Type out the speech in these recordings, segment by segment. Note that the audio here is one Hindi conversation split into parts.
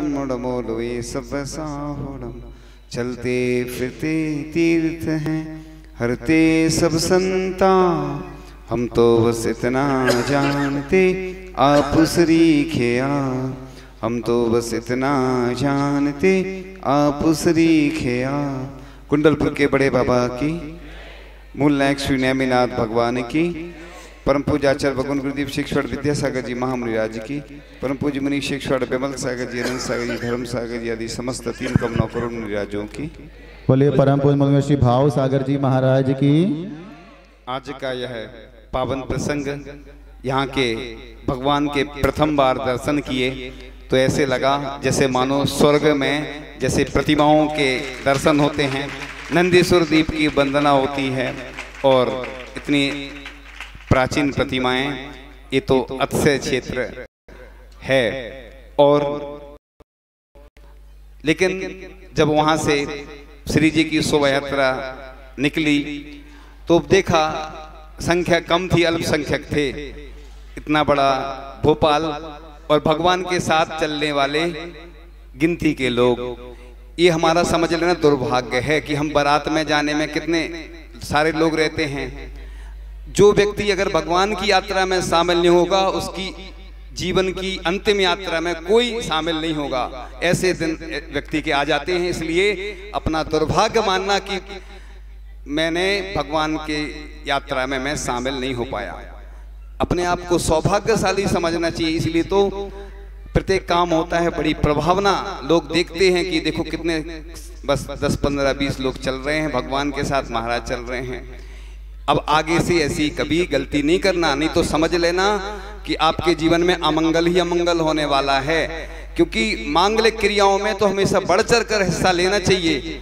डमोल वे सब साहोड़म, चलते फिरते तीर्थ हैं हरते सब संता, हम तो बस इतना जानते आप सरीखिया, हम तो बस इतना जानते आप सरीखिया। कुंडलपुर के बड़े बाबा की, मूल नायक श्री नेमिनाथ भगवान की, परम पूज्य आचार्य भगवान गुरुदेव शिक्षण विद्यासागर जी महामुनिराज की, परम पूज्य मुनि शिक्षण विमल सागर जी, अनंत सागर जी, धर्म सागर जी आदि समस्त 3 कमलों करोड़ मुनिराजों की। बोलिए परम पूज्य श्री भाव सागर जी महाराज की। आज का यह पावन प्रसंग, यहाँ के भगवान के प्रथम बार दर्शन किए तो ऐसे लगा जैसे मानो स्वर्ग में जैसे प्रतिमाओं के दर्शन होते हैं, नंदीश्वर दीप की वंदना होती है और इतनी प्राचीन प्रतिमाएं, ये तो अतिशय क्षेत्र है। और लेकिन जब वहां से श्री जी की शोभा यात्रा निकली तो देखा संख्या कम थी, अल्पसंख्यक थे। इतना बड़ा भोपाल और भगवान के साथ चलने वाले गिनती के लोग, ये हमारा समझ लेना दुर्भाग्य है कि हम बारात में जाने में कितने सारे लोग रहते हैं। जो व्यक्ति अगर भगवान की यात्रा में शामिल नहीं होगा, उसकी जीवन की अंतिम यात्रा में कोई शामिल नहीं होगा। ऐसे दिन व्यक्ति के आ जाते हैं। इसलिए अपना दुर्भाग्य मानना कि मैंने भगवान के यात्रा में मैं शामिल नहीं हो पाया, अपने आप को सौभाग्यशाली समझना चाहिए। इसलिए तो प्रत्येक काम होता है बड़ी प्रभावना, लोग देखते हैं कि देखो कितने बस 10, 15, 20 लोग चल रहे हैं भगवान के साथ, महाराज चल रहे हैं। अब आगे से ऐसी कभी गलती नहीं करना, नहीं तो समझ लेना कि आपके जीवन में अमंगल ही अमंगल होने वाला है। क्योंकि मांगलिक क्रियाओं में तो हमेशा बढ़ चढ़ कर हिस्सा लेना चाहिए।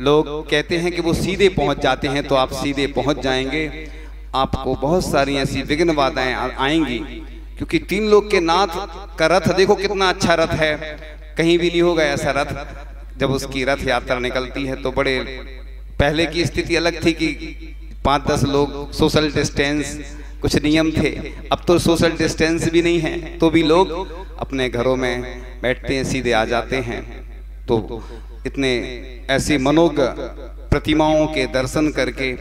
लोग कहते हैं कि वो सीधे पहुंच जाते हैं, तो आप सीधे पहुंच जाएंगे। आपको बहुत सारी ऐसी विघ्न बाधाएं आएंगी, क्योंकि 3 लोग के नाथ का रथ देखो कितना अच्छा रथ है, कहीं भी नहीं होगा ऐसा रथ। जब उसकी रथ यात्रा निकलती है तो बड़े, पहले की स्थिति अलग थी कि 5-10 लोग, सोशल डिस्टेंस, कुछ नियम थे। अब तो सोशल डिस्टेंस भी नहीं है, तो भी लोग अपने घरों में बैठते हैं, सीधे आ जाते हैं। तो इतने ऐसी मनोज्ञ प्रतिमाओं के दर्शन करके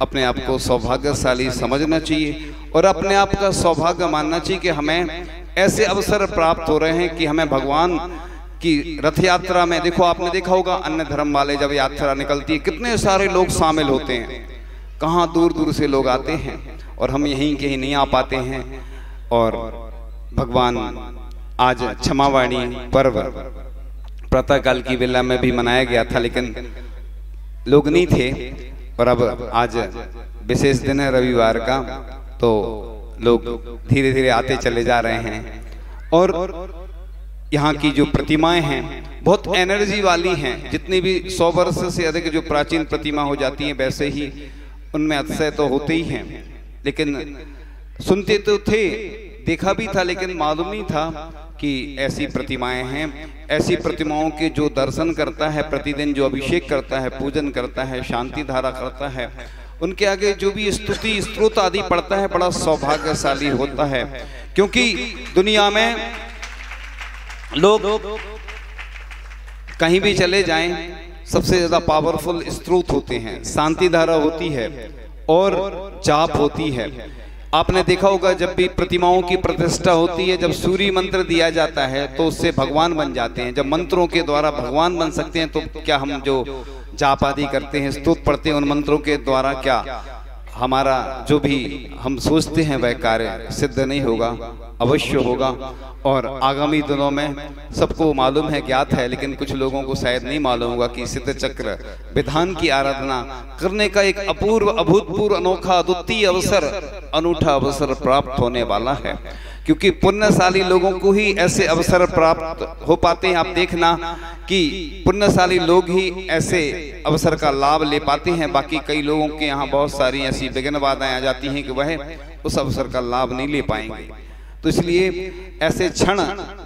अपने आप को सौभाग्यशाली समझना चाहिए और अपने आप का सौभाग्य मानना चाहिए कि हमें ऐसे अवसर प्राप्त हो रहे हैं कि हमें भगवान की रथ यात्रा में, देखो आपने देखा होगा अन्य धर्म वाले जब यात्रा निकलती है कितने सारे लोग शामिल होते हैं, कहाँ दूर दूर से लोग आते हैं और हम यहीं कहीं नहीं आ पाते हैं। और भगवान आज क्षमावाणी पर्व प्रातःकाल की वेला में भी मनाया गया था, लेकिन लोग नहीं थे। और अब आज विशेष दिन है रविवार का, तो लोग धीरे धीरे आते चले जा रहे हैं। और यहाँ की जो प्रतिमाएं हैं बहुत एनर्जी वाली हैं। जितनी भी 100 वर्ष से अधिक जो प्राचीन प्रतिमा हो जाती हैं, वैसे ही उनमें अतिशय तो होते ही हैं। लेकिन सुनते तो थे, देखा भी था, लेकिन मालूम नहीं था कि ऐसी प्रतिमाएं हैं। ऐसी प्रतिमाओं के जो दर्शन करता है, प्रतिदिन जो अभिषेक करता है, पूजन करता है, शांति धारा करता है, उनके आगे जो भी स्तुति स्तोत्र आदि पढ़ता है, बड़ा सौभाग्यशाली होता है। क्योंकि दुनिया में लोग कहीं भी चले जाएं, सबसे ज्यादा पावरफुल स्रोत होते हैं, शांति धारा होती है और जाप होती है। आपने देखा होगा जब भी प्रतिमाओं की प्रतिष्ठा होती है, जब सूर्य मंत्र दिया जाता है तो उससे भगवान बन जाते हैं। जब मंत्रों के द्वारा भगवान बन सकते हैं, तो क्या हम जो जाप आदि करते हैं, स्तुति पढ़ते हैं, उन मंत्रों के द्वारा क्या हमारा जो भी हम सोचते हैं वह कार्य सिद्ध नहीं होगा? अवश्य होगा। और आगामी दिनों में सबको मालूम है, ज्ञात है, लेकिन कुछ लोगों को शायद नहीं मालूम होगा कि सिद्ध चक्र विधान की आराधना करने का एक अपूर्व, अभूतपूर्व, अनोखा, अद्वितीय अवसर, अनूठा अवसर प्राप्त होने वाला है। क्योंकि पुण्यशाली लोगों को ही ऐसे अवसर प्राप्त हो पाते हैं। आप देखना कि पुण्यशाली लोग ही ऐसे अवसर का लाभ ले पाते हैं। बाकी कई लोगों के यहाँ बहुत सारी ऐसी विघ्न बाधाएं आ जाती हैं कि वह उस अवसर का लाभ नहीं ले पाएंगे। तो इसलिए ऐसे क्षण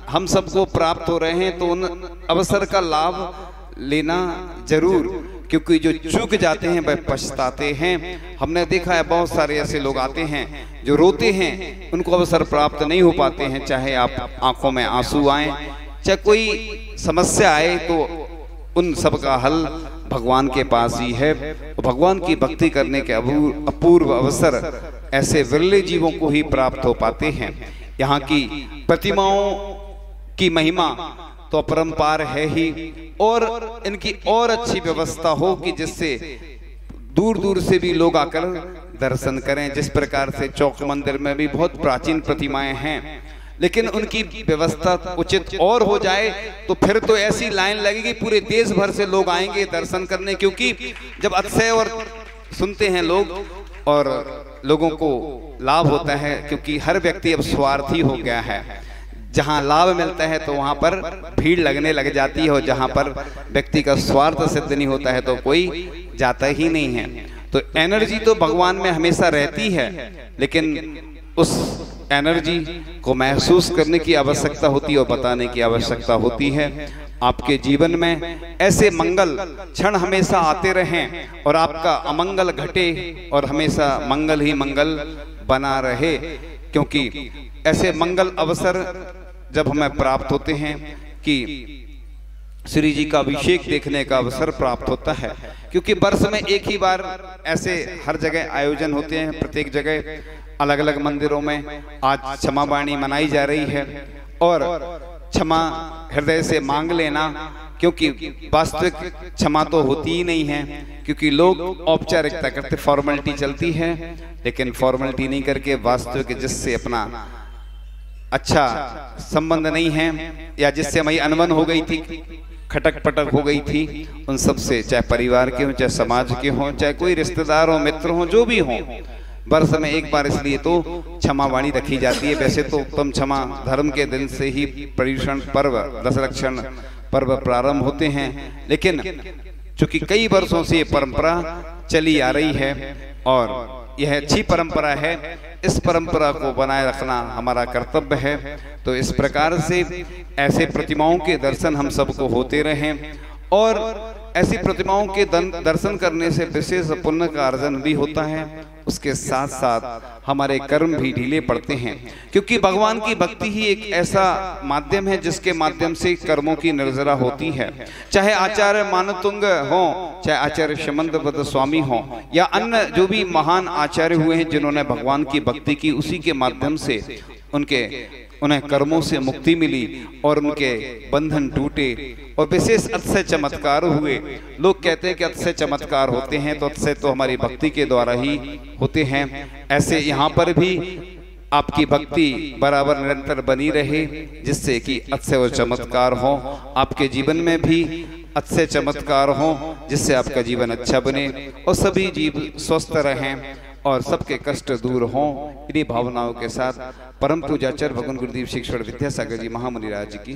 हम सबको प्राप्त हो रहे हैं, तो उन अवसर का लाभ लेना जरूर, क्योंकि जो चूक जाते हैं वह पछताते हैं। हमने देखा है बहुत सारे ऐसे लोग आते हैं जो रोते हैं, उनको अवसर प्राप्त नहीं हो पाते हैं। चाहे आप आंखों में आंसू आए, चाहे कोई समस्या आए तो उन सब का हल भगवान के पास ही है। भगवान की भक्ति करने के अपूर्व अवसर ऐसे विरले जीवों को ही प्राप्त हो पाते हैं। यहाँ की प्रतिमाओं की महिमा तो अपरंपार है ही, और इनकी और अच्छी व्यवस्था हो कि जिससे दूर दूर से भी लोग आकर दर्शन करें। जिस प्रकार से चौक मंदिर में भी बहुत प्राचीन प्रतिमाएं हैं, लेकिन उनकी व्यवस्था उचित और हो जाए तो फिर तो ऐसी लाइन लगेगी, पूरे देश भर से लोग आएंगे दर्शन करने। क्योंकि जब अतिशय और सुनते हैं लोग और लोगों को लाभ होता है, क्योंकि हर व्यक्ति अब स्वार्थी हो गया है। जहां लाभ मिलता है तो वहां पर भीड़ लगने लग जाती है, और जहां पर व्यक्ति का स्वार्थ सिद्ध नहीं होता है तो कोई जाता ही नहीं है। तो एनर्जी तो भगवान में हमेशा रहती है, लेकिन उस एनर्जी को महसूस करने की आवश्यकता होती है और बताने की आवश्यकता होती है। आपके जीवन में ऐसे मंगल क्षण हमेशा आते रहें और आपका अमंगल घटे और हमेशा मंगल ही मंगल बना रहे, क्योंकि ऐसे मंगल अवसर जब हमें प्राप्त होते हैं कि श्री जी का अभिषेक देखने का अवसर प्राप्त होता है। क्योंकि वर्ष में एक ही बार ऐसे हर जगह आयोजन होते हैं, प्रत्येक जगह अलग अलग मंदिरों में। आज क्षमा वाणी मनाई जा रही है, और क्षमा हृदय से मांग लेना, क्योंकि वास्तविक क्षमा तो होती ही नहीं है। क्योंकि लोग औपचारिकता करते, फॉर्मेलिटी चलती है, लेकिन फॉर्मेलिटी नहीं करके वास्तविक जिससे अपना अच्छा संबंध नहीं है या जिससे हमारी अनबन हो गई थी, खटक पटक हो गई थी, उन सब से, चाहे परिवार के हों, चाहे समाज के हों, चाहे कोई रिश्तेदार हो, मित्र हो, जो भी हों, वर्ष में एक बार इसलिए तो क्षमा वाणी रखी जाती है। वैसे तो उत्तम क्षमा धर्म के दिन से ही पर्युषण पर्व, दशलक्षण पर्व प्रारंभ होते हैं, लेकिन चूंकि कई वर्षों से ये परंपरा चली आ रही है और यह अच्छी परंपरा है, इस परंपरा को बनाए रखना हमारा कर्तव्य है। तो इस प्रकार से ऐसे प्रतिमाओं के दर्शन हम सबको होते रहें, और ऐसी प्रतिमाओं के दर्शन करने से विशेष पुण्य का अर्जन भी होता है। उसके साथ साथ हमारे कर्म भी ढीले पड़ते हैं, क्योंकि भगवान की भक्ति ही एक ऐसा माध्यम है जिसके माध्यम से कर्मों की निर्जरा होती है। चाहे आचार्य मानतुंग हो, चाहे आचार्य शमंतपद स्वामी हो, या अन्य जो भी महान आचार्य हुए हैं जिन्होंने भगवान की भक्ति की, उसी के माध्यम से उन्हें कर्मों से मुक्ति मिली और उनके बंधन टूटे और विशेष अतिशय चमत्कार हुए। लोग कहते हैं कि अतिशय चमत्कार होते हैं, तो अतिशय तो हमारी भक्ति के द्वारा ही होते हैं। ऐसे यहाँ पर भी आपकी भक्ति बराबर निरंतर बनी रहे, जिससे कि अतिशय और चमत्कार हो। आपके जीवन में भी अतिशय चमत्कार हो, जिससे आपका जीवन अच्छा बने और सभी जीव स्वस्थ रहें और सबके कष्ट दूर हों। इन्हीं भावनाओं के साथ परम पूजाचार्य भगवान गुरुदेव श्री ईश्वर विद्यासागर जी महामुनि राज की